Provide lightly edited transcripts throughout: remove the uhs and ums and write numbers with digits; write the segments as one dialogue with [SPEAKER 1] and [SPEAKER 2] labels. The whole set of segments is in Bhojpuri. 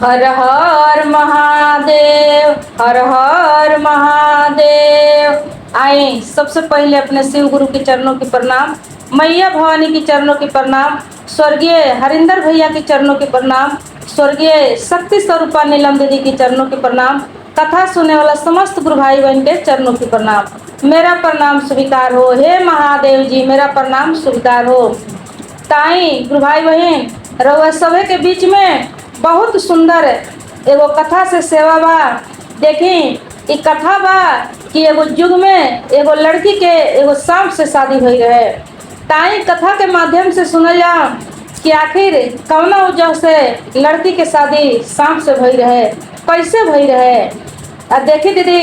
[SPEAKER 1] हर हर महादेव, हर हर महादेव। आए सबसे पहले अपने शिव गुरु के चरणों की प्रणाम, मैया भवानी की चरणों की प्रणाम, स्वर्गीय हरिंदर भैया के चरणों की प्रणाम, स्वर्गीय शक्ति स्वरूपा नीलम दीदी की चरणों की प्रणाम, कथा सुनने वाला समस्त गुरु भाई बहन के चरणों की प्रणाम। मेरा प्रणाम स्वीकार हो, हे महादेव जी मेरा प्रणाम स्वीकार हो। ताई गुरु भाई बहन रउआ सभे के बीच में बहुत सुंदर एगो कथा से सेवा बा। देखी ई कथा बा कि एगो युग में एगो लड़की के एगो सांप से शादी हुई रहे। ताई कथा के माध्यम से सुनल जा कि आखिर कौना वजह से लड़की के शादी सांप से भई रहे, कैसे भई रहे। आ देखी दीदी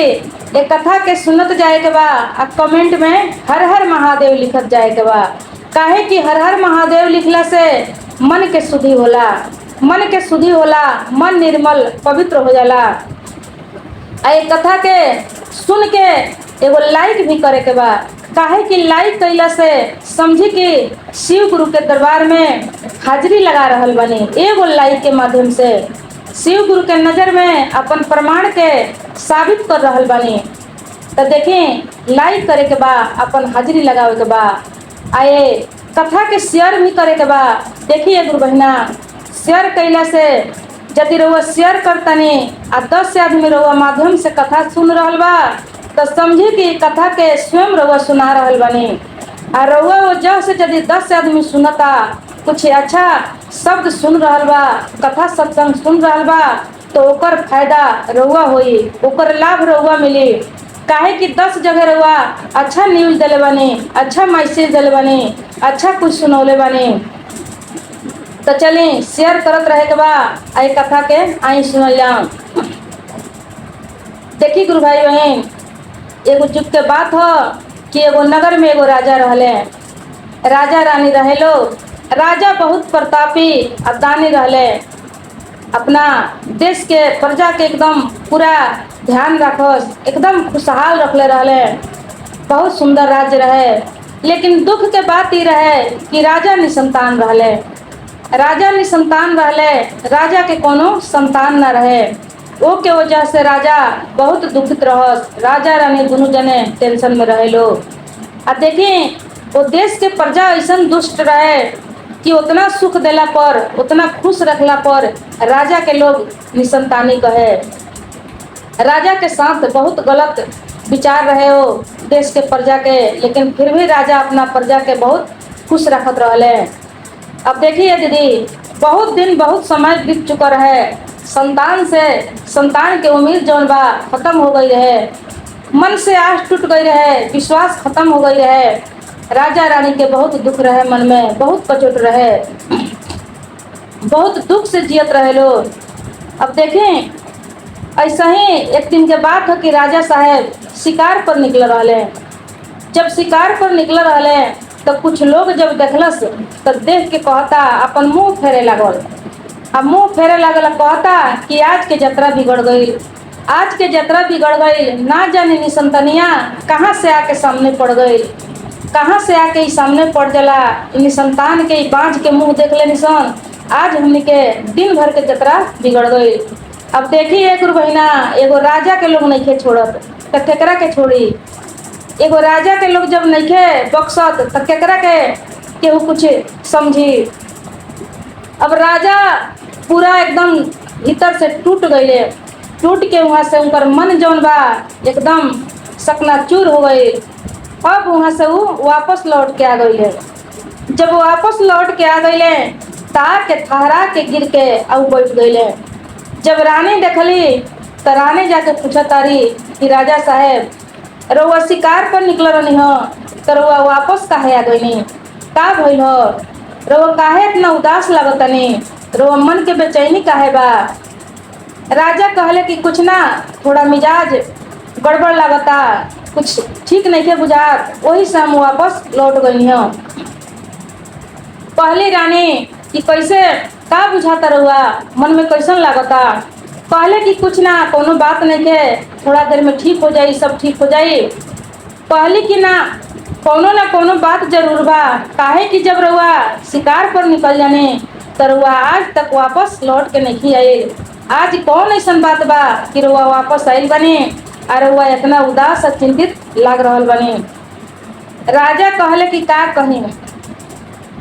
[SPEAKER 1] ये कथा के सुनत जाए के बा, आ कमेंट में हर हर महादेव लिखत जाए के बा। काहे कि हर हर महादेव लिखला से मन के शुद्धि होला, मन के शुद्धि होला, मन निर्मल पवित्र हो जाला। आ ये कथा के सुन के एगो लाइक भी करे के बा। काहे कि लाइक कैला से समझी कि शिव गुरु के दरबार में हाजिरी लगा रहल बनी। एगो लाइक के माध्यम से शिव गुरु के नजर में अपन प्रमाण के साबित कर रहल बनी। तो देखी लाइक करे के बा, अपन हाजिरी लगावे के बा, आए कथा के शेयर भी करे के बा। देखिए गुरु बहना शेयर कैला से यदि रउआ शेयर करतनी आ 10 से आदमी रउआ माध्यम से कथा सुन रहल बा तो समझी कि कथा के स्वयं रउआ सुना रहल बनी। आ रउआ वजह से यदि 10 से आदमी सुनता, कुछ अच्छा शब्द सुन रहल बा, कथा सत्संग सुन रहल बा, तो ओकर फायदा रउआ होई, ओकर लाभ रउआ मिली। काहे कि 10 जगह रउआ अच्छा न्यूज दिले बनी, अच्छा मैसेज दिले बनी, अच्छा कुछ सुनौले बनी। तो चली शेयर करत रहे के बा। आई कथा के आई सुनल जाऊं। देखी गुरु भाई बहन एगो जुग के बात हो कि एगो नगर में एगो राजा रहले, राजा रानी रहे लो। राजा बहुत प्रतापी और दानी रहले, अपना देश के प्रजा के एकदम पूरा ध्यान रखस, एकदम खुशहाल रखले रहले। बहुत सुंदर राज्य रहे। लेकिन दुख के बात ही रहे कि राजा निसंतान रहले, राजा निसंतान रहले, राजा के कोनो संतान न रहे। ओ के वजह से राजा बहुत दुखित रहस। राजा रानी दोनों जने टेंशन में रहे लो। आ देखी वो देश के प्रजा ऐसा दुष्ट रहे कि उतना सुख देला पर, उतना खुश रखला पर राजा के लोग निसंतानी कहे। राजा के साथ बहुत गलत विचार रहे हो देश के प्रजा के, लेकिन फिर भी राजा अपना प्रजा के बहुत खुश रखत रहले। अब देखिए दीदी बहुत दिन बहुत समय बीत चुका रहे। संतान के उम्मीद जौन बा खत्म हो गई रहे, मन से आस टूट गई रहे, विश्वास खत्म हो गई रहे। राजा रानी के बहुत दुख रहे, मन में बहुत पचोट रहे, बहुत दुख से जियत रहे लोग। अब देखें ऐसा ही एक दिन के बात है कि राजा साहब शिकार पर निकल रहे। जब शिकार पर निकल रहे तो कुछ लोग जब देखलस तो देख के कहता, अपन मुंह फेरे लागल। अब मुंह फेरे लागल, कहता कि आज के यात्रा बिगड़ गई, आज के यात्रा बिगड़ गई। ना जाने निसंतनिया कहाँ से आके सामने पड़ गई, कहाँ से आके ही सामने पड़ जाला। निसंतान के बाँझ के मुंह देख ले निशान, आज हमने के दिन भर के यात्रा बिगड़ गई। अब देखिए गुरु बहिना एगो राजा के लोग नहीं छोड़त तो केकरा के छोड़ी। एगो राजा के लोग जब नहीं बक्सत तो केकरा के केहू कुछ समझी। अब राजा पूरा एकदम भीतर से टूट गए, टूट के वहाँ से उनकर मन जौन बा एकदम सकनाचूर हो गई। अब वहाँ से वो वापस लौट के आ गई है। जब वापस लौट के आ गई तार के थहरा के गिर के अब बैठ गई। जब रानी देखली तो रानी जाके पूछा तारी कि राजा साहेब रउआ शिकार पर निकल रही हो तो रउआ वापस काहे आ गई, का भइल हो, रउआ काहे इतना उदास लगतनी, रउआ मन के बेचैनी काहे बा। राजा कहले कि कुछ ना, थोड़ा मिजाज गड़बड़ लगता, कुछ ठीक नहीं के बुझात, वही से हम वापस लौट गई हो। पहली रानी कि कैसे का बुझाता रउआ, मन में कैसन लागता। कहले कि कुछ ना, कोनो बात नहीं के, थोड़ा देर में ठीक हो जाई, सब ठीक हो जाई। कहली कि ना कोनो बात जरूर बा। काहे कि जब रउआ शिकार पर निकल जाने तो रउआ आज तक वापस लौट के नहीं आई। आज कौन ऐसन बात बा कि रउआ वापस आइल बनी और रउआ इतना उदास और चिंतित लाग रहल बनी। राजा कहले कि का कही।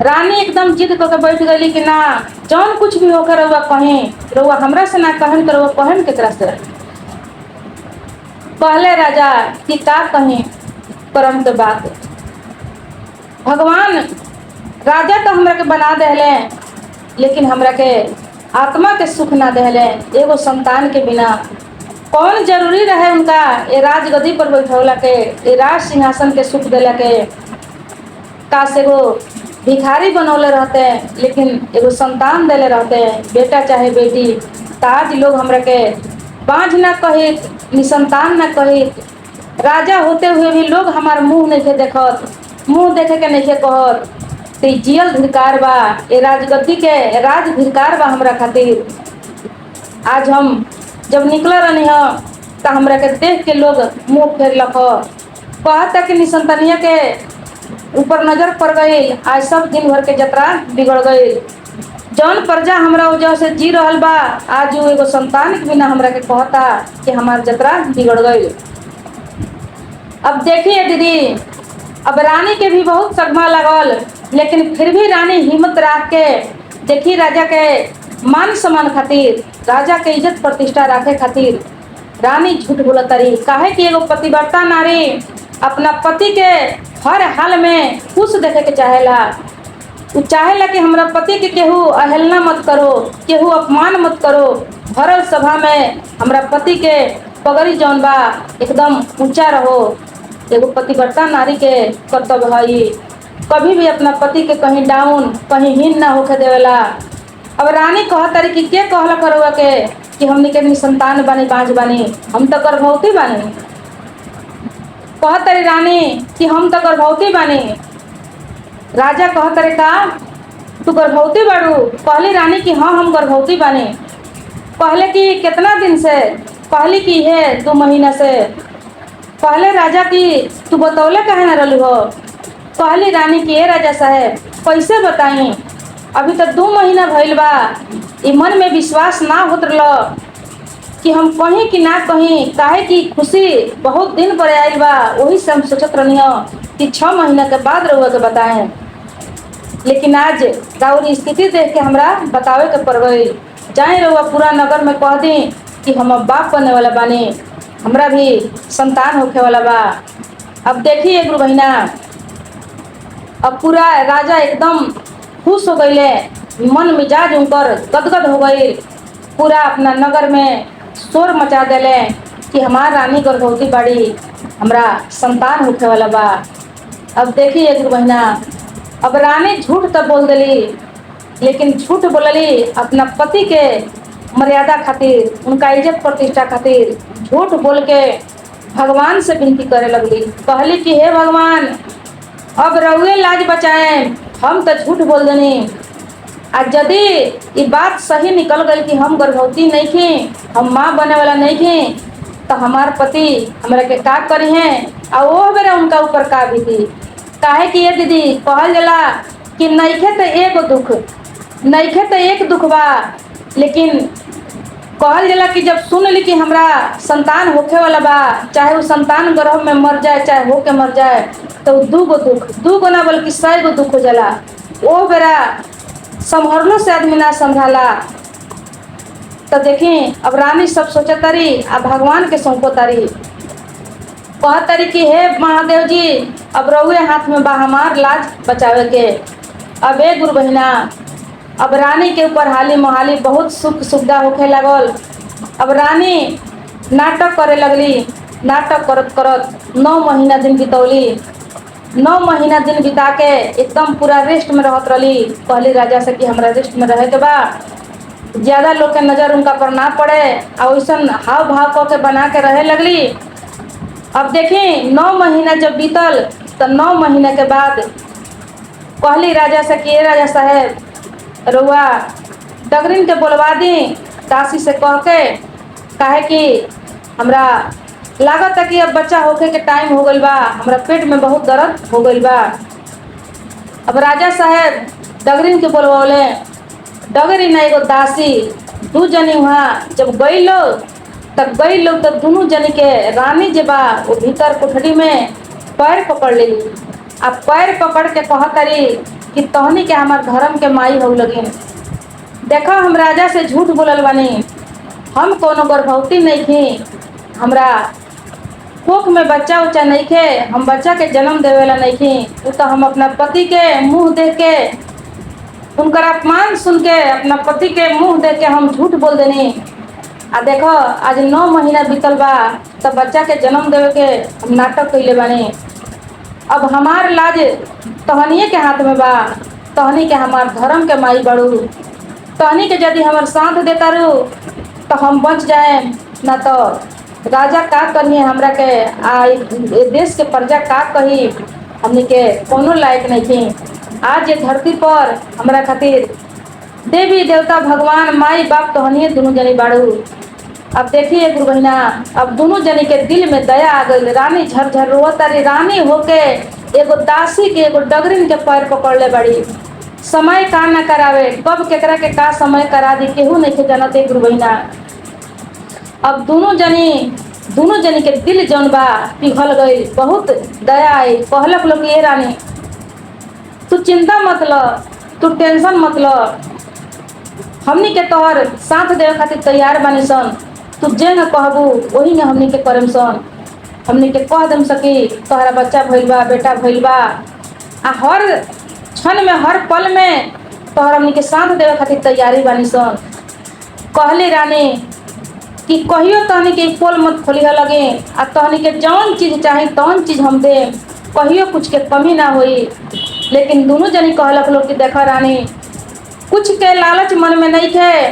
[SPEAKER 1] रानी एकदम जिद करके बैठ गई कि ना, जौन कुछ भी होकर रउआ कहीं, रउआ हमरा से ना कहन तो रउआ कहन केकरा से। कहले राजा कि का कहीं परम तो बात। भगवान राजा तो हमरा के बना देले, लेकिन हमरा के आत्मा के सुख ना देले। एगो संतान के बिना कौन जरूरी रहे उनका ये राजगद्दी पर बैठौला के, ये राज सिंहासन के सुख देला के। काश एगो भिखारी बनौले रहते, लेकिन एगो संतान देले रहते, बेटा चाहे बेटी। ताज लोग हमरा के बाँझ ना कहित, निसंतान ना कहित। राजा होते हुए भी लोग हमार मुंह नहीं देखत, मुंह देखे के नहीं कहत। तो जियल धिकार बा, ये राजगद्दी के राज धिकार बा हमरा खातिर। आज हम जब निकल रही ह तो हमरा के देख के लोग मुंह फेरलक, कहता कि निसंतानिया के ऊपर नजर पड़ गई। आज सब दिन भर के जतरा बिगड़ गई। जौन प्रजा हमरा वजह से जी रहल बा, आज वो एगो संतान के बिना हमरा के कहता कि हमार जतरा बिगड़ गई। अब देखिए दीदी, अब रानी के भी बहुत सदमा लगल, लेकिन फिर भी रानी हिम्मत रख के देखी राजा के मान सम्मान खातिर, राजा के इज्जत प्रतिष्ठा रखे खातिर रानी झूठ बोलत रही। काहे कि एगो पतिव्रता नारी अपना पति के हर हाल में खुश देखे के चाहेला। उ चाहेला कि हमरा पति के केहू अवहेलना मत करो, केहू अपमान मत करो। भरल सभा में हमरा पति के पगड़ी जौन बा एकदम ऊंचा रहो। एगो पतिव्रता नारी के कर्तव्य है कभी भी अपना पति के कहीं डाउन, कहीं हीन ना होके देवेला। अब रानी कहत रही कि के कहला करुआ के कि हमनी के निसंतान बानी, बाँझ बानी, हम तो गर्भवती बानी। कहत रही रानी कि हम तो गर्भवती बानी। राजा कहत रहे का तू गर्भवती बाड़ू? कहली रानी कि हाँ हम गर्भवती बानी। कहले कि कितना दिन से? कहली कि है 2 महीना से। कहले राजा कि तू बतौले कहे ना रहलू हो? कहली रानी कि ए राजा साहेब कैसे बताई, अभी तक 2 महीना भइल बा। ई मन में विश्वास ना होत रह कि हम कहीं कि ना कहीं। काहे कि खुशी बहुत दिन पर आयल बा, वही से हम सोचत रहनी हो कि 6 महीना के बाद रउआ के बताएं। लेकिन आज राउर स्थिति देख के हमरा बतावे के पड़ गई। जाए रउआ पूरा नगर में कह दी कि हम अब बाप बनने वाला बानी, हमरा भी संतान होखे वाला बा। अब देखिए गुरु बहिना, अब पूरा राजा एकदम खुश हो गईले, मन मिजाज उनकर गदगद हो गई। पूरा अपना नगर में शोर मचा देले कि हमार रानी गर्भवती बाड़ी, हमरा संतान होखे वाला बा। अब देखिए गुरु बहिना, अब रानी झूठ तो बोल दिली, लेकिन झूठ बोलली अपना पति के मर्यादा खातिर, उनका इज्जत प्रतिष्ठा खातिर झूठ बोल के भगवान से विनती करे लगली। कहली कि हे भगवान, अब रउए लाज बचाए, हम तो झूठ बोल देनी। आ यदि ये बात सही निकल गई कि हम गर्भवती नहीं थी, हम माँ बने वाला नहीं थी, तो हमार पति हमरा के का करी हैं और वो बेरा उनका ऊपर का भी थी। काहे कि ये दीदी कहल जाला कि नइखे तो एक दुख, नइखे तो एक दुख बा, लेकिन कहल जाला कि जब सुन ली कि हमरा संतान होखे वाला बा, चाहे वो संतान गर्भ में मर जाए चाहे होके मर जाए, तो 2 गो दुख, 2 गो ना बल्कि 100 गो दुख हो जाला। वो बेरा संभरलो से आदमी ना संभाला। तो देखी अब रानी सब सोचतारी आ भगवान के सौंपतारी। कहतारी कि हे महादेव जी, अब रउए हाथ में बा हमार लाज बचावे के। अब ए गुरु बहिना, अब रानी के ऊपर हाली मोहाली बहुत सुख सुविधा होखे लगल। अब रानी नाटक करे लगली। नाटक करत करत 9 महीना दिन बितौली। 9 महीना दिन बिता के एकदम पूरा रेस्ट में रहत रही। कहली राजा से कि हमरा रेस्ट में रहे के बा, ज़्यादा लोग के नज़र उनका पर ना पड़े, और वैसन हाव भाव कह के बना के रहे लगली। अब देखी 9 महीना जब बीतल तो 9 महीना के बाद कहली राजा से कि ए राजा साहेब, रउआ डगरिन के बोलवा दी दासी से कह के। काहे कि हमरा लागत है कि अब बच्चा होके के टाइम हो गई बा, हमरा पेट में बहुत दर्द हो गई बा। अब राजा साहेब डगरिन के बोलवले। डगरिन एगो दासी दू जनी वहाँ जब गई लोग, तब गई लोग तो दोनों जनी के रानी जे बा वो भीतर कोठरी में पैर पकड़ लेली। अब पैर पकड़ के कहतरी कि तहनी के हमार धर्म के माई हो लगिन। देखो हम राजा से झूठ बोलल बानी, हम कोनो गर्भवती नहीं थी, हमरा कोख में बच्चा उच्चा नहीं थे, हम बच्चा के जन्म देवेला नहीं थी। वो तो हम अपना पति के मुंह देख के, उनकर अपमान सुन के अपना पति के मुंह देख के हम झूठ बोल देनी। आ देखो आज 9 महीना बीतल बा तब बच्चा के जन्म देवे के हम नाटक कैले बानी। अब हमार लाज तहनिए के हाथ में बा, तहनी के हमार धर्म के माई बड़ू, तहनी के यदि हमार साथ देता रू तो हम बच जाए, ना तो राजा का कहिए हमरा के, आ देश के प्रजा का कही, हमनी के कोनो लायक नहीं थी। आज ये धरती पर हमरा खातिर देवी देवता भगवान माई बाप तहनिए दोनों जनी बाड़ू। अब देखिए गुरु बहिना, अब दोनों जनी के दिल में दया आ गई। रानी झरझर रोतारी, रानी होके एगो दासी के एगो डगरिन के पैर पकड़ ले बड़ी। समय का ना करावे, कब केकरा के का समय करा दी केहू नहीं के जानते गुरु बहिना। अब दोनों जनी के दिल जौन बा पिघल गई, बहुत दया आई। कहलक लोग ये रानी तू चिंता मत ल, तू टेंशन मत ल, हमनी के तोहर साथ देवे खातिर तैयार बानी सन। तू जे न कहबू वही में हमनी के करम सन। हमनी के कह देम सकी तोहरा बच्चा भइल बा, बेटा भइल बा, आ हर क्षण में हर पल में तोहरा हमनी के साथ देवे खातिर तैयारी बानी सन। कहली रानी कि कहियो तहनी के पोल मत खोलिया लगे, आ तहनी के जौन चीज चाहे तौन चीज हम दे, कहियो कुछ के कमी ना होई। लेकिन दोनों जनी कहलक लोग कि देखा रानी कुछ के लालच मन में नहीं थे,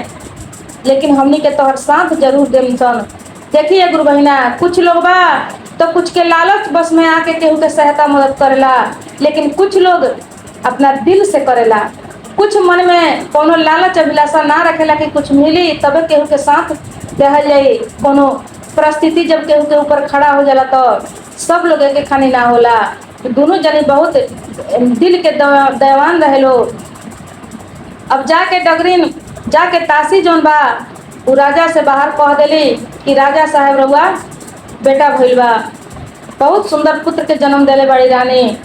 [SPEAKER 1] लेकिन हमनी के तोहर साथ जरूर देम सन। देखिए गुरु बहिना, कुछ लोग बा तो कुछ के लालच बस में आके केहू के सहायता मदद करेला, लेकिन कुछ लोग अपना दिल से करेला। कुछ मन में कोनो लालच अभिलाषा ना रखेला कि कुछ मिली तबे केहू के साथ देहल जाई। कोनो परिस्थिति जब केहू के ऊपर खड़ा हो जाला तो सब लोग एक खानी ना होला। दोनों जनी बहुत दिल के दयावान रहे लोग। अब जाके डगरिन जाके तासी जौन बा वो राजा से बाहर कह देली कि राजा साहब रउआ बेटा भइल बा, बहुत सुंदर पुत्र के जन्म देले बड़ी रानी।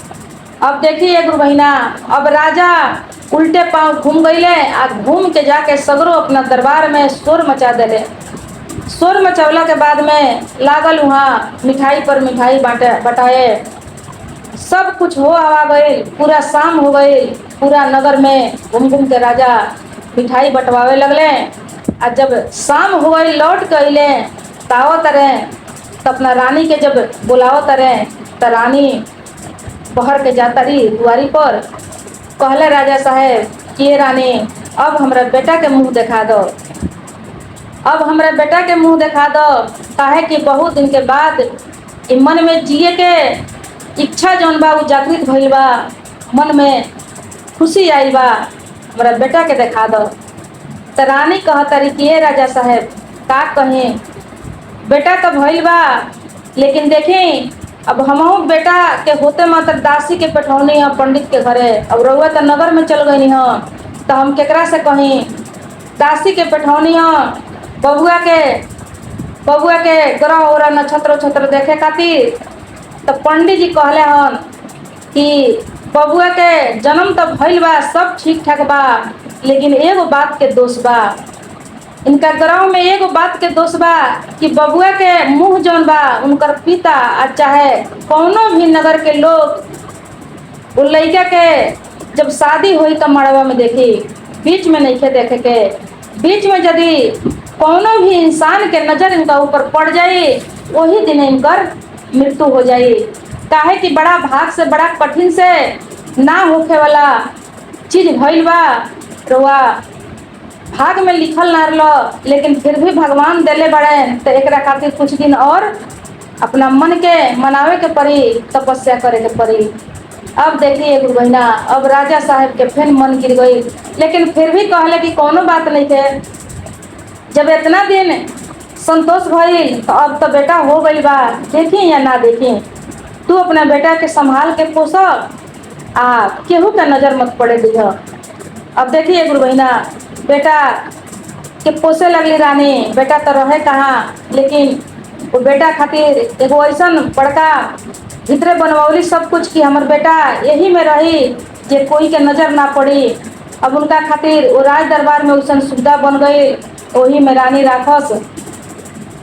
[SPEAKER 1] अब देखिए गुरु बहिना, अब राजा उल्टे पांव घूम गईले, आ घूम के जाके सगरो अपना दरबार में शोर मचा देले। शोर मचौला के बाद में लागल वहाँ मिठाई पर मिठाई बटाए। सब कुछ हो हवा गई, पूरा शाम हो गई, पूरा नगर में घूम घूम के राजा मिठाई बंटवावे लगले। आ जब शाम हो गई लौट के अइले तावत रहे, तो अपना रानी के जब बुलावत रहे तो रानी बहर के जाता रही दुआरी पर। कहले राजा साहेब कि रानी अब हमरा बेटा के मुंह दिखा दो, अब हमरा बेटा के मुंह दिखा दो, काहे कि बहुत दिन के बाद मन में जिए के इच्छा जौन बा वो जागृत भइल बा, मन में खुशी आई बा, हमरा बेटा के दिखा दो। तो रानी कहतरी कि राजा साहेब का कहें, बेटा तो भइल बा, लेकिन देखें अब हमहू बेटा के होते मात्र दासी के पेठौनी है पंडित के घरे। अब रउआ तो नगर में चल गई है, तो हम केकरा से कहीं दासी के पेठौनी है बबुआ के ग्रह और नक्षत्र देखे खातिर। तो पंडित जी कहले हन कि बबुआ के जन्म तो भइल बा, सब ठीक ठाक बा, लेकिन एगो बात के दोष बा, इनका ग्रह में एगो बात के दोष बा कि बबुआ के मुंह जौन बा उनकर पिता आ चाहे कौनो भी नगर के लोग वो लड़का के जब शादी हुई तो मड़वा में देखी, बीच में नहीं खे देखे के। बीच में यदि कौनो भी इंसान के नजर इनका ऊपर पड़ जाए वही दिन इनकर मृत्यु हो जाए। काहे कि बड़ा भाग से बड़ा कठिन से ना होखे वाला चीज भइल बा, रुआ भाग में लिखल ना रहो, लेकिन फिर भी भगवान देले बड़े तो एकरा खातिर कुछ दिन और अपना मन के मनावे के पड़ी, तपस्या करे के पड़ी। अब देखिए गुरु बहिना, अब राजा साहब के फिर मन गिर गई, लेकिन फिर भी कहले कि कोनो बात नहीं थे, जब इतना दिन संतोष भइल तो अब तो बेटा हो गई बा, देखी या ना देखी, तू अपना बेटा के संभाल के पोस, आ केहू का नजर मत पड़े दिह। अब देखिए गुरु बहिना, बेटा के पोसे लगली रानी, बेटा तो रहे कहाँ। लेकिन वो बेटा खातिर एगो ऐसन बड़का भितरे बनवौली सब कुछ कि हमर बेटा यही में रही जे कोई के नजर ना पड़ी। अब उनका खातिर वो राज दरबार में वैसन सुविधा बन गई, वही में रानी राखस।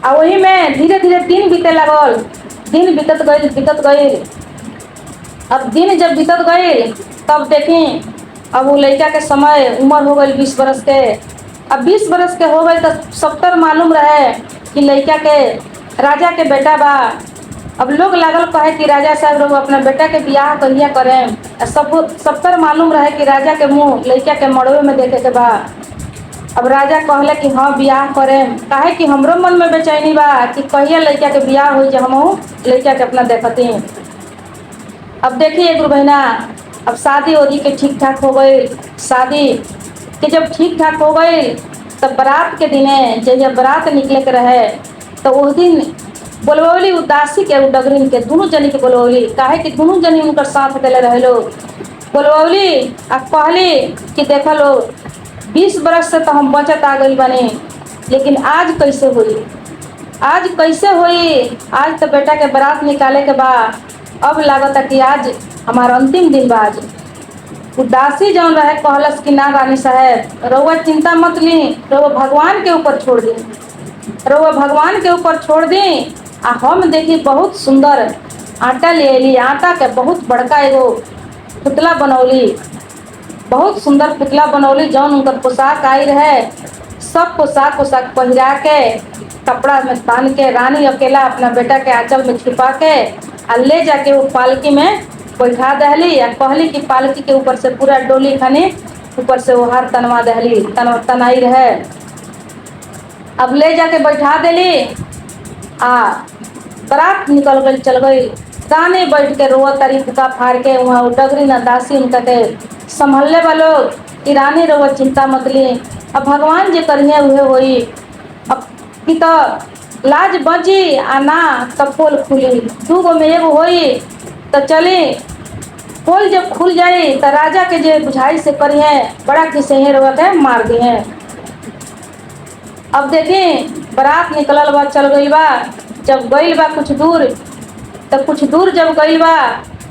[SPEAKER 1] आ वही में धीरे धीरे दिन बीते लगल, दिन बीतत गई। अब दिन जब बीतत गई तब देखी अब वो लड़का के समय उम्र हो गई 20 बरस के। अब 20 बरस के हो गई तो सबतर मालूम रहे कि लड़का के राजा के बेटा बा। अब लोग लागल कहे कि राजा साहब लोग अपना बेटा के बियाह कहिया करें। सबतर मालूम रहे कि राजा के मुंह लड़का के मड़वे में देखे के बा। अब राजा कहले कि हाँ बियाह करें, काहे कि हमरो मन में बेचैनी बा कि कहिया लड़का के बियाह हो जे हम लड़का के अपना देखती। अब देखिए गुरु बहना, अब शादी ओदी के ठीक ठाक हो गई। शादी के जब ठीक ठाक हो गई तब बारात के दिने जब बारात निकले के रहे तो उस दिन बोलवली उदासी के डगरिन के दोनों जनी के बोलवली, काहे कि दोनों जनी उनकर साथ दिले रहे लोग। बोलवली आ कहली कि देख लो 20 बरस से तो हम बचत आ गई बने, लेकिन आज कैसे हुई, आज कैसे हुई। आज तो बेटा के बारात निकाले के बा, अब लागत कि आज हमारा अंतिम दिन बा। आज उदासी जौन रहे कहलस कि ना रानी साहब रउआ चिंता मत ली, रउआ भगवान के ऊपर छोड़ दी, रउआ भगवान के ऊपर छोड़ दी। आ हम देखी बहुत सुंदर आटा ले ली, आटा के बहुत बड़का एगो पुतला बनौली, बहुत सुंदर पुतला बनौली। जौन उनकर पोशाक आई रहे सब पोशाक पहिरा के कपड़ा में बांध के रानी अकेला अपना बेटा के आंचल में छिपा के आ ले जाके वो पालकी में बैठा दहली। आ कहली कि पालकी के ऊपर से पूरा डोली खानी ऊपर से वो हार तनवा दहली, तनाई रहे। अब ले जाके बैठा देली आ बारात निकल गई, चल गई। रानी बैठ के रोआ तारी फुका फाड़ के वहाँ डगरी न दासी उनका के संभलने वालों कि रानी रोआ चिंता मत ली, अब भगवान जे करिए उहे होई। अब कि तो लाज बची आ ना तब पोल खुली, 2 गो में एगो होई तो चली। पोल जब खुल जाई तो राजा के जे बुझाई से करिए बड़ा किसे रोआ के मार दिए। अब देखी बारात निकलल बा, चल गई बा। जब गई बा कुछ दूर तो कुछ दूर जब गई बा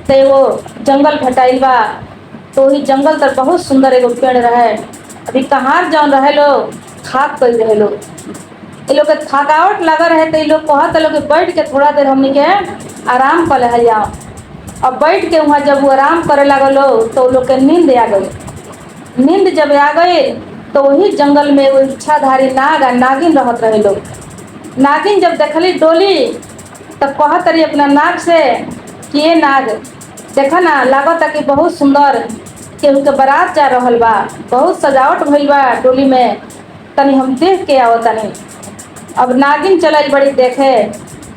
[SPEAKER 1] तो एगो जंगल भेटाइल बा। तो वही जंगल तर बहुत सुंदर एगो पेड़ रहे। अभी कहाँ जौन रहे लोग खाक कर रहे लोग, ये लोग के थकावट लगा रहे तो ये लोग कहते लोग बैठ के थोड़ा देर हमने के आराम कर ले जाओ। अब बैठ के वहाँ जब वो आराम करे लगे लोग तो लोग के नींद आ गई। नींद जब आ गई तो वही जंगल में वो इच्छाधारी नाग आ नागिन रहत रहे लोग। नागिन जब देखली डोली तब कहत रही अपना नाग से कि ये नाग देखा ना लागत कि बहुत सुंदर केहू के बारात जा रहल बा, बहुत सजावट भइल बा डोली में, तनी हम देख के आओ तनी। अब नागिन चलल बड़ी देखे।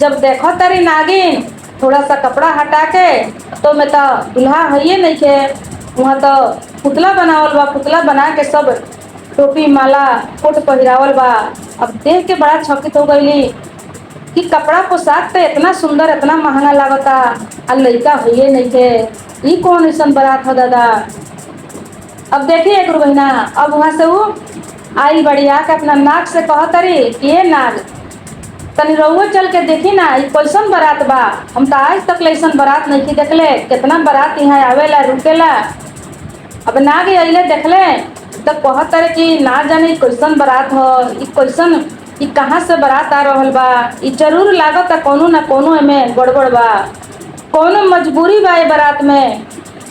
[SPEAKER 1] जब देखो तारी नागिन थोड़ा सा कपड़ा हटा के तो मैं तो दूल्हा है नहीं के, वहाँ तो पुतला बनावल बा, पुतला बना के सब टोपी माला कोट पहिरावल बा। अब देख के बड़ा चकित हो गई कि कपड़ा पोशाक तो इतना सुंदर इतना महंगा लागता आ लड़का है नहीं के, ये कौन ऐसा बारात हो दादा। अब देखिए गुरु बहिना, अब वहाँ से वो आई बढ़िया के अपना नाग से कहत रही कि ये नाग तनी रउआ चल के देखी ना ये कैसन बारात बा, हम तो आज तक ऐसा बारात नहीं देखले, कितना बारात यहाँ आवेला रुकेला। अब नाग अइले देखले तो कहत रहे कि ना जाने कैसन बारात हो, ये कैसन ये कहाँ से बारात आ रहल बा, ये जरूर लागत कोनो ना कोनो एमें गड़बड़ बा, कोनो मजबूरी बा ये बारात में,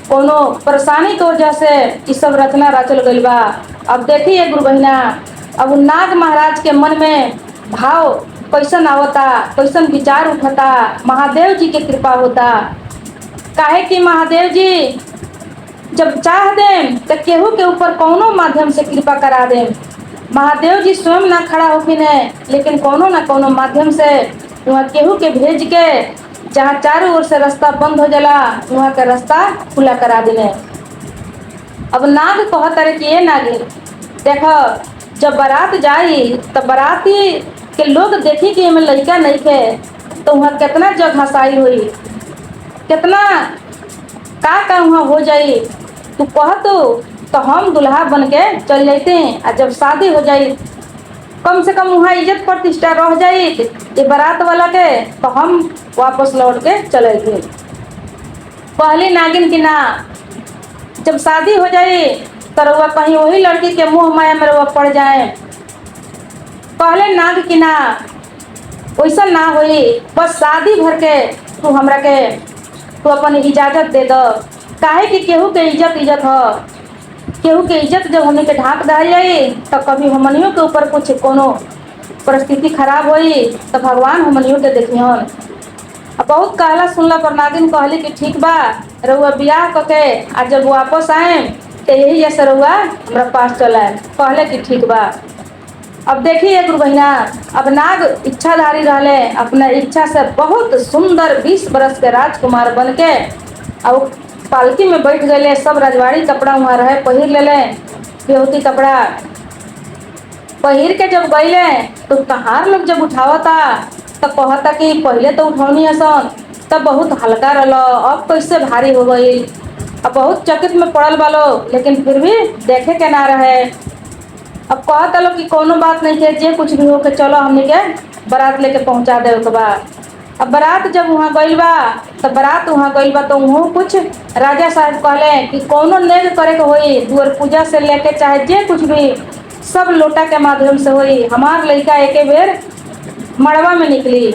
[SPEAKER 1] कोनो परेशानी की वजह से ये सब रचना रचल गई बा। अब देखिए गुरु बहिना, अब नाग महाराज के मन में भाव कैसन आवता, कैसन विचार उठता, महादेव जी के कृपा होता। काहे कि महादेव जी जब चाह दें तो केहू के ऊपर कोनो माध्यम से कृपा करा दें। महादेव जी स्वयं ना खड़ा होकिन है, लेकिन कोनो ना कोनो माध्यम से वहाँ केहू के भेज के जहाँ चारों ओर से रास्ता बंद हो जाला वहाँ का रास्ता खुला करा देने। अब नाग कहता रहे कि ये नागिन देखो जब बारात जाई तो बाराती के लोग देखी कि हमें लड़का नहीं थे तो वहाँ कितना जग हंसाई हुई, कितना का वहाँ हो जाई। तू कह तो हम दुल्हा बन के चल जाते हैं, और जब शादी हो जाई कम से कम वहाँ इज्जत प्रतिष्ठा रह जाई ये बारात वाला के, तो हम वापस लौट के चले थे। पहली नागिन की ना, जब शादी हो जाए तो रउआ कहीं वही लड़की के मुंह माया में रउआ पड़ जाए। पहले नाग की ना, वैसा ना होई, बस शादी भर के तू हमरा के तू अपन इजाजत दे दो। काहे कि केहू के इज्जत इज्जत ह, केहू के इज्जत जब हमने के ढाक दहल जाई तो कभी हमनियों के ऊपर कुछ कोनो परिस्थिति खराब होई तो भगवान हमनियों के देखिहन। अब बहुत कहला सुनला पर नागिन कहली कि ठीक बा, रउआ बियाह करके आ जब वापस आए तो यही जैसे रउआ हमरा पास चला। कहले कि ठीक बा। अब देखिए गुरु बहिना, अब नाग इच्छाधारी रहले, अपना इच्छा से बहुत सुंदर 20 बरस के राजकुमार बन के अब पालकी में बैठ गए। सब रजवाड़ी कपड़ा वहाँ रहे पहिर ले, बेहूती कपड़ा पहिर के जब गईले तो कहार लोग जब उठावता तो कहता कि पहले तो उठौनी हसन तब बहुत हल्का रहा, अब कैसे भारी हो गई। अब बहुत चकित में पड़ल बालो, लेकिन फिर भी देखे के ना रहे। अब कहता लो कि कोनो बात नहीं है, जे कुछ भी हो के चलो हमने के बारात लेके पहुंचा दे के बाद। अब बारात जब वहाँ गइल बा तो बारात वहाँ गइल बा तो वहाँ कुछ राजा साहब कहले कि कोनो नेग करे के होई, दुअर पूजा से लेके चाहे जे कुछ भी सब लोटा के माध्यम से होई। हमार लड़का एके बेर मड़वा में निकली।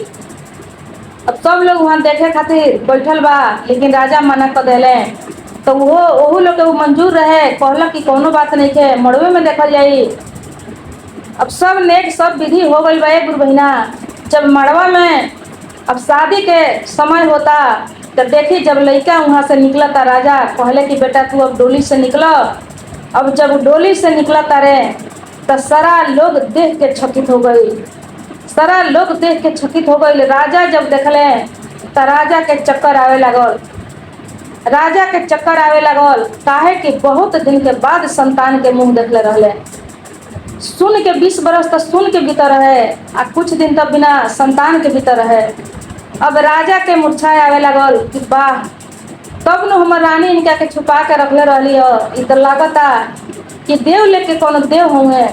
[SPEAKER 1] अब सब लोग वहाँ देखे खातिर बैठल बा, लेकिन राजा मना कर दिले तो वो लोग के वो मंजूर रहे। कहला कि कोनो बात नहीं है, मड़वे में देखल जाई। अब सब नेक सब विधि हो गई बा गुरु बहिना। जब मड़वा में अब शादी के समय होता तो देखी जब लड़का वहाँ से निकला था, राजा कहले कि बेटा तू अब डोली से निकलो। अब जब डोली से निकला तारे तो सारा लोग देख के चकित हो गई, सारा लोग देख के चकित हो गई। राजा जब देखले तो राजा के चक्कर आवे लगल, राजा के चक्कर आवे लगल। काहे कि बहुत दिन के बाद संतान के मुंह देखले रहले। सुन के 20 बरस तक सुन के भीतर रहे आ कुछ दिन तक बिना संतान के भीतर रहे। अब राजा के मूर्छाए आवे लगल कि वाह, तब न हमर रानी इनका के छुपा के रखले रहली हो। तो लागता कि देव लेके कोनो देव होंगे,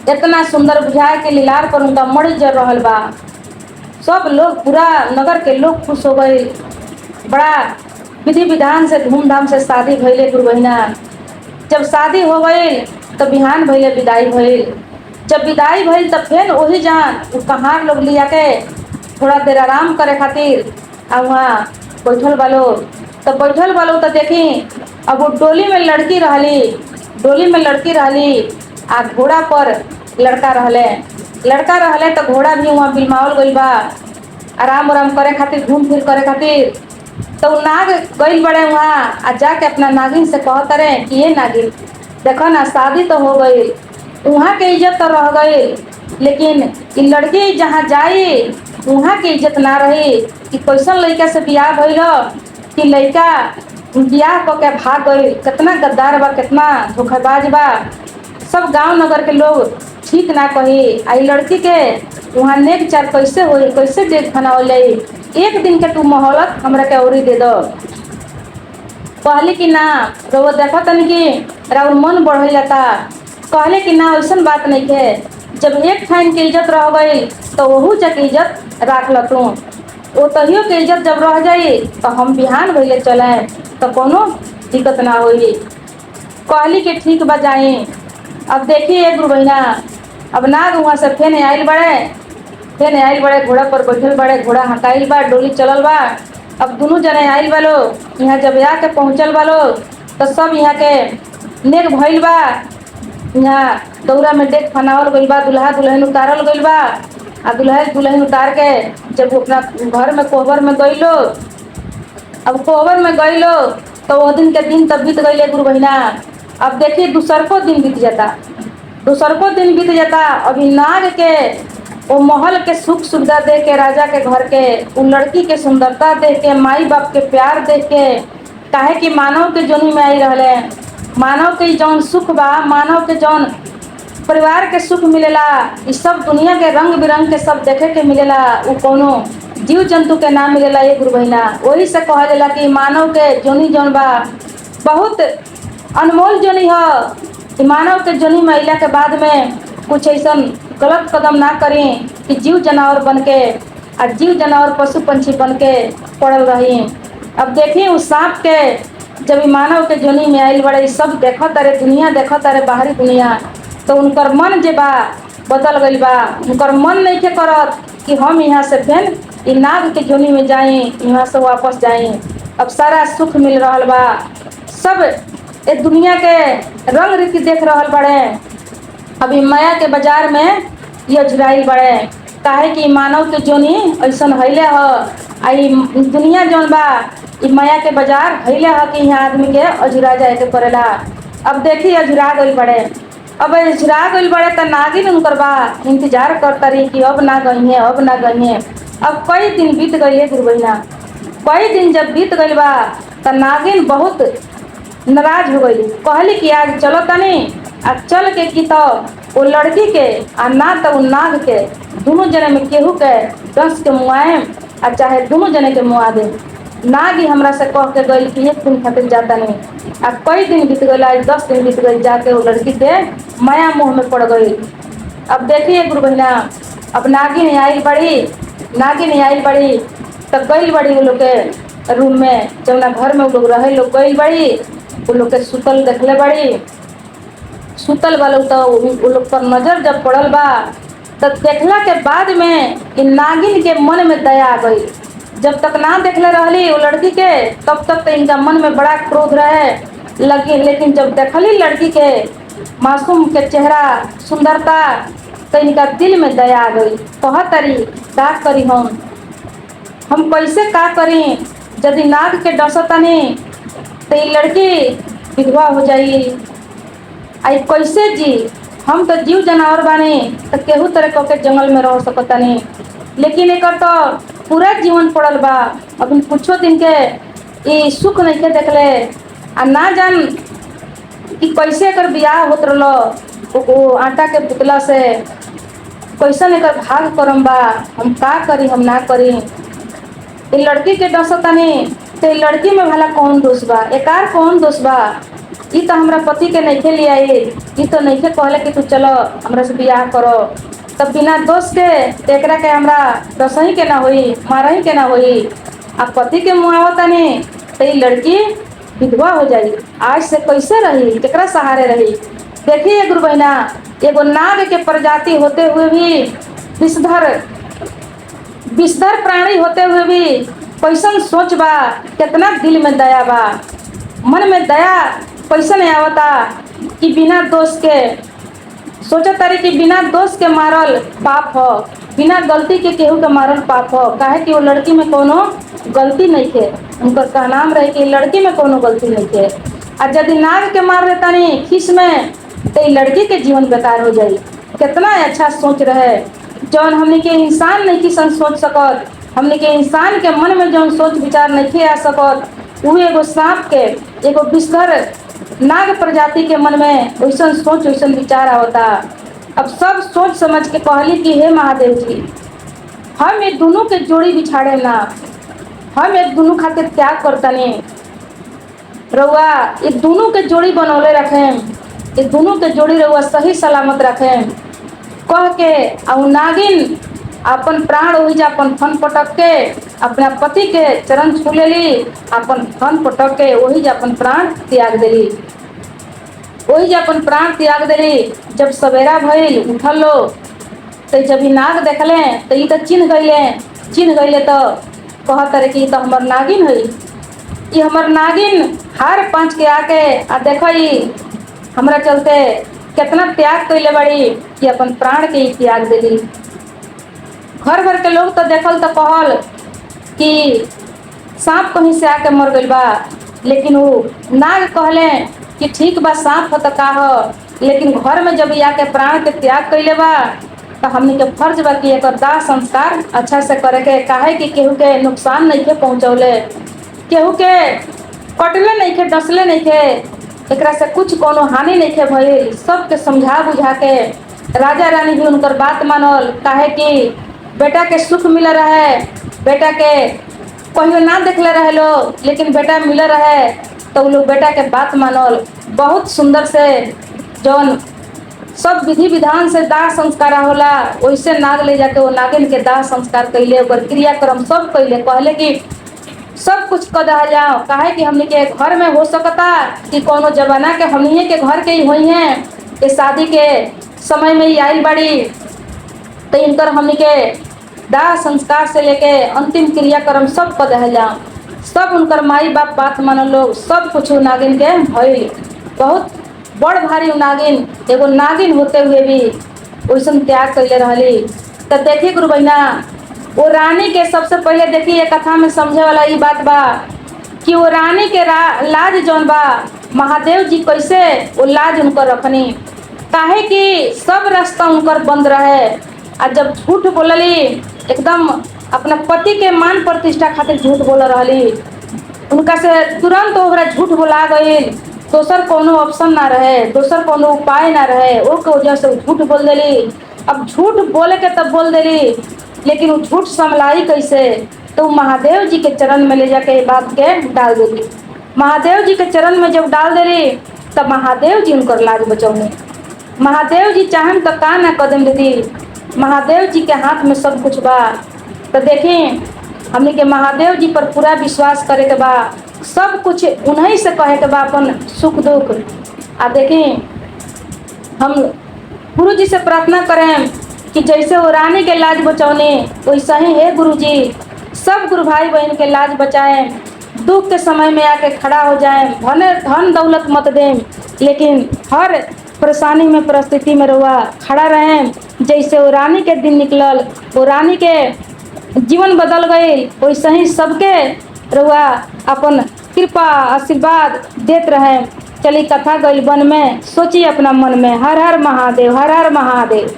[SPEAKER 1] इतना सुंदर बुझाए के लीलार पर उनका मणि जर रहल बा। सब लोग पूरा नगर के लोग खुश हो गए। बड़ा विधि विधान से धूमधाम से शादी भइले गुरु बहिना। जब शादी हो गई तो बिहान भइले विदाई भइल। जब विदाई भइल तब फिर वही जान कहार लोग लिया के थोड़ा देर आराम करे खातिर आ वहाँ बैठल बालो। तो बैठल बालो तो देखी अब वो डोली में लड़की रहली, डोली में लड़की रहली आ घोड़ा पर लड़का रहले तो घोड़ा भी वहाँ बिलमावल गइल बा आराम आराम करे खातिर, घूम फिर करे खातिर। तो नाग गइल बड़े वहाँ आ जाके अपना नागिन से कहत रहे कि ये नागिन देखो ना, शादी तो हो गई, वहाँ के इज्जत तो रह गई, लेकिन ये लड़की जहाँ जाई वहाँ की इज्जत ना रही। कि कैसन लड़का से बियाह भइल कि लड़का बियाह क के भाग गई, कितना गद्दार बा, कितना धोखेबाज बा। सब गांव नगर के लोग ठीक ना कही। आई लड़की के वहाँ नेक चार कैसे होई, कैसे देख फनावल जाई। एक दिन के तू मोहलत हमरा के औरी दे दो। कहले कि ना रउआ देखो तनी कि राउर मन बढ़ल जाता। कहले कि ना ऐसा बात नहीं है, जब एक ठाइन के इज्जत रह गई तो वहू जग इज्जत राख ल तू। वो तहियो के इज्जत जब रह जाई तो हम बिहान भइले चले तो कोनो दिक्कत ना होई। कहली कि ठीक बा जाई। अब देखिए गुरु बहिना, अब नाग वहाँ से फेन आइल बड़े, घोड़ा पर बैठल बड़े, घोड़ा हटाइल बा, डोली चलल बा। अब दोनों जने आइल बालो, यहाँ जब आके पहुँचल बालो तो सब यहाँ के नेक भइल बा। यहाँ दौरा में डेक फनावल गइल बा, दुल्हा दुल्हन उतारल गइल बा। आ दुल्हन उतार के जब अपना घर में कोहबर में गइलो, अब कोहबर में गइलो तो वो दिन के दिन तब बीत गइले गुरु बहिना। अब देखिए दूसरको दिन बीत जाता। अभी नाग के वो महल के सुख सुविधा देख के, राजा के घर के उन लड़की के सुंदरता देख के, माई बाप के प्यार देख के, काहे कि मानव के जोनी में आई रहले। मानव के जौन सुख बा, मानव के जौन परिवार के सुख मिलेला, इस सब दुनिया के रंग बिरंग के सब देखे के मिलेला। वो कोनो जीव जंतु के ना मिलेला ये गुरु बहिना। वही से कहा जाला कि मानव के जोनी जौन बा बहुत अनमोल जोनी है। मानव के जोनी में अइला के बाद में कुछ ऐसा गलत कदम ना करें कि जीव जनावर बन के और जीव जनावर पशु पंछी बन के पड़ल रही। अब देखिए उस सांप के जब ई मानव के जोनी में आइल बड़े सब देखो तारे दुनिया, देखो तारे बाहरी दुनिया, तो उनकर मन जे बा बदल गई बा। उनकर मन नहीं के करत कि हम यहाँ से फिर ई नाग के जोनी में जाएं, यहाँ से वापस जाएं। अब सारा सुख मिल रहा बा, सब ए दुनिया के रंग रीति देख रहल बड़े। अभी माया के बाजार में ये अझुराइल बड़े, काहे कि मानव के जोनी ऐसा हईले ह। आई दुनिया जौन बा ई माया के बाजार हईले ह कि यहाँ आदमी के अझुरा जाए के पड़ेला। अब देखिए अझुरा गइल बड़े, अब अझुरा गइल बड़े त नागिन उनकर बा इंतजार करता रही कि अब ना गई, अब ना गई। अब कई दिन बीत गई है गुरु बहिना, कई दिन जब बीत गइल बा त नागिन बहुत नाराज हो गई। कहली कि आज चलो तनी, आ चल के की तो वो लड़की के आ ना तो वो नाग के दोनों जने में केहू के दस के मुआएम आ चाहे दोनों जने के मुआ दे। नाग ही हमरा से कह के गई कि एक दिन खातिर जाता नहीं। आ कई दिन बीत गई, आज 10 दिन बीत गई, जाके वो लड़की के माया मोह में पड़ गई। अब देखिए गुरु बहिना, अब नागिन आई बड़ी, नागिन आई बड़ी तब गई बड़ी वो लोग के रूम में, जौना घर में वो लोग रहे लोग गई बड़ी, वो लोग के सुतल देखले बड़ी। सुतल वालों तो वो लोग पर नजर जब पड़ल बा तब देखला के बाद में इन नागिन के मन में दया आ गई। जब तक ना देखले रहली वो लड़की के तब तक तो इनका मन में बड़ा क्रोध रहे लगी, लेकिन जब देखली लड़की के मासूम के चेहरा सुंदरता तो इनका दिल में दया आ गई। कहतरी का करी हम कैसे का करी, यदि नाग के डसतनी तो ये लड़की विधवा हो जाई, आई कैसे जी। हम तो जीव जनावर बानी तो केहू तरह के जंगल में रह सकतनी, लेकिन एक तो पूरा जीवन पड़ल बा। अभी कुछो दिन के ये सुख नहीं के देखले, आ ना जान कि कैसे एकर बियाह होत रहलो वो आटा के पुतला से, कैसे एकर भाग करम बा। हम का करी, हम ना करी। ये लड़की के डसतनी तो ये लड़की में भला कौन दोष बा, एकार कौन दोष बा। ई तो हमरा पति के नहीं ले आई, ई तो नहीं कहले कि तू चलो हमरा से बियाह करो, तब बिना दोष के एकरा के हमरा दसही के ना होई, मारही के ना होई। अब पति के मुआवतनी तो ये लड़की विधवा हो जाई, आज से कैसे रही, केकरा सहारे रही। देखिए गुरु बहिना, एगो नाग के प्रजाति होते हुए भी विषधर प्राणी होते हुए भी कैसन सोच बा, कितना दिल में दया बा, मन में दया कैसे नहीं आवता कि बिना दोष के सोचत तारी कि बिना दोष के मारल पाप हो, बिना गलती के केहू के मारल पाप हो। काहे कि वो लड़की में कोनो गलती नहीं थे, उनका कहनाम रहे कि लड़की में कोनो गलती नहीं थे। और यदि नाग के मार देता नहीं खीस में तो लड़की के जीवन बेकार हो जाई। कितना अच्छा सोच रहे, जौन हमने के इंसान नहीं किसन सोच सकत, हमने के इंसान के मन में जौन सोच विचार नहीं आ सकत, वो एगो सांप के, एगो विषधर नाग प्रजाति के मन में वैसन सोच वैसन विचार आवता। अब सब सोच समझ के कहली कि हे महादेव जी, हम ये दोनों के जोड़ी बिछाड़े ना, हम एक दोनों खातिर त्याग करतनी। रउआ ये दोनों के जोड़ी बनौले रखें, ये दोनों के जोड़ी रउआ सही सलामत रखें। कह के और नागिन अपन प्राण वही जा अपन फन पटक के अपना पति के चरण छू लेली, अपन फन पटक के वही जा अपन प्राण त्याग देली, वही जा अपन प्राण त्याग देली। जब सवेरा भइल उठल लो तो जब ई नाग देखले तो ई तो चिन्ह गईले तो कहत रहे कि ई तो हमर नागिन है, ई हमर नागिन हार पाँच के आके आ देखो ई हमरा चलते कितना त्याग कैले बड़ी कि अपन प्राण के त्याग देली। घर भर के लोग तो देखल तो कहल कि सांप कहीं से आके मर गई बा, लेकिन वो नाग कहले कि ठीक बा सांप हो तो का हो, लेकिन घर में जब आके प्राण के त्याग कैले बा तो हमने के फर्ज बा कि एक दाह संस्कार अच्छा से करे के। काहे कि केहू के नुकसान नहीं के पहुँचौले, केहू के कटले नहीं के, डसले नहीं के, एकरा से कुछ कोनो हानि नहीं के भइल। सबके समझा बुझा के राजा रानी भी उनकर बात मानल। काहे कि बेटा के सुख मिल रहे, बेटा के कहियो ना देखले रहे लो, लेकिन बेटा मिल रहे तो वो लोग बेटा के बात मानल। बहुत सुंदर से जौन सब विधि विधान से दाह संस्कार होला, वैसे नाग ले जाके वो नागिन के दाह संस्कार कैले, ओकर क्रियाक्रम सब कैले। कहले कि सब कुछ कर दहा जाओ, काहे कि हमनी के घर में हो सकता कि कोनो जमाना के हमनी के घर के ही हुई हैं, ये शादी के समय में ही आइल बड़ी, तो इनकर हमनी के दाह संस्कार से लेके अंतिम क्रियाक्रम सब कर दहा जाओ। सब उनकर माई बाप बात मानल लोग, सब कुछ नागिन के भइल। बहुत बड़ भारी नागिन, एगो नागिन होते हुए भी वैसन त्याग कैले रहली। तो देखिए गुरु बहिना, वो रानी के सबसे पहले देखिए ये कथा में समझे वाला ये बात बा कि वो रानी के लाज जौन बा, महादेव जी कैसे वो लाज उनकर रखनी, काहे कि सब रास्ता उनकर बंद रहे। और जब झूठ बोलली, एकदम अपना पति के मान प्रतिष्ठा खातिर झूठ बोल रहली, उनका से तुरंत ओकरा झूठ बोला गई। दोसर कोनो ऑप्शन ना रहे, दोसर कोनो उपाय ना रहे, वो के वजह से झूठ बोल देली। अब झूठ बोले के तब बोल देली, लेकिन वो झूठ संभलाई कैसे, तो महादेव जी के चरण में ले जाके बात के डाल देली। महादेव जी के चरण में जब डाल देली, तब महादेव जी उनकर लाज बचौनी। महादेव जी चाहन तो का ना कदम दीदी, महादेव जी के हाथ में सब कुछ बा। तो देखें, हमने के महादेव जी पर पूरा विश्वास करे के बा, सब कुछ उन्हीं से कहे के बा अपन सुख दुख। आ देखें, हम गुरु जी से प्रार्थना करें कि जैसे वो रानी के लाज बचौने, वैसा ही है गुरु जी सब गुरु भाई बहन के लाज बचाएं, दुख के समय में आके खड़ा हो जाएं। भले धन दौलत मत दें, लेकिन हर परेशानी में परिस्थिति में रहुआ खड़ा रहें। जैसे वो रानी के दिन निकलल, वो रानी के जीवन बदल गई, वैसे ही सबके रहुआ अपन कृपा आशीर्वाद देते रहें। चलिए कथा गई वन में, सोचिए अपना मन में, हर हर महादेव, हर हर महादेव।